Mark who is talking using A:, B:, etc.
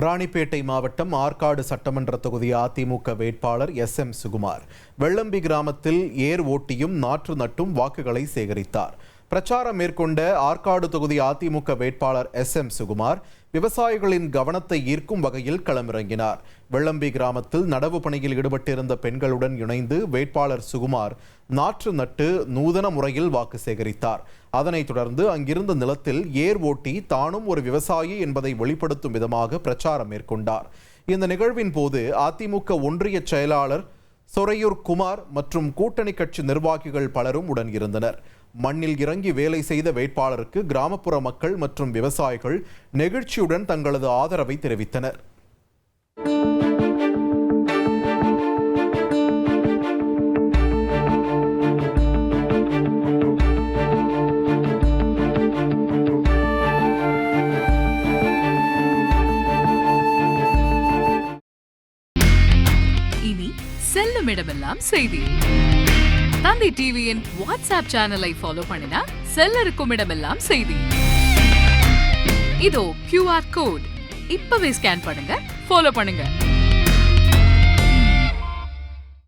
A: ராணிப்பேட்டை மாவட்டம் ஆற்காடு சட்டமன்ற தொகுதி அதிமுக வேட்பாளர் SM சுகுமார் வெள்ளம்பி கிராமத்தில் ஏர் ஓட்டியும் நாற்று நட்டும் வாக்குகளை சேகரித்தார். பிரச்சாரம் மேற்கொண்ட ஆற்காடு தொகுதி அதிமுக வேட்பாளர் SM சுகுமார் விவசாயிகளின் கவனத்தை ஈர்க்கும் வகையில் களமிறங்கினார். வெள்ளம்பி கிராமத்தில் நடவு பணியில் ஈடுபட்டிருந்த பெண்களுடன் இணைந்து வேட்பாளர் சுகுமார் நாற்று நட்டு நூதன முறையில் வாக்கு சேகரித்தார். அதனைத் தொடர்ந்து அங்கிருந்த நிலத்தில் ஏர் ஓட்டி தானும் ஒரு விவசாயி என்பதை வெளிப்படுத்தும் விதமாக பிரச்சாரம் மேற்கொண்டார். இந்த நிகழ்வின் போது அதிமுக ஒன்றிய செயலாளர் சொரையூர் குமார் மற்றும் கூட்டணி கட்சி நிர்வாகிகள் பலரும் உடன் இருந்தனர். மண்ணில் இறங்கி வேலை செய்த வேட்பாளருக்கு கிராமப்புற மக்கள் மற்றும் விவசாயிகள் நெகிழ்ச்சியுடன் தங்களது ஆதரவை தெரிவித்தனர்.
B: இனி செல்லும் இடமெல்லாம் செய்தி. தந்தி டிவியின் வாட்ஸ்அப் சேனலை ஃபாலோ பண்ணினா செல்ல இருக்கும் இடமெல்லாம் செய்தி. இதோ QR கோட் இப்பவே ஸ்கேன் பண்ணுங்க, ஃபாலோ பண்ணுங்க.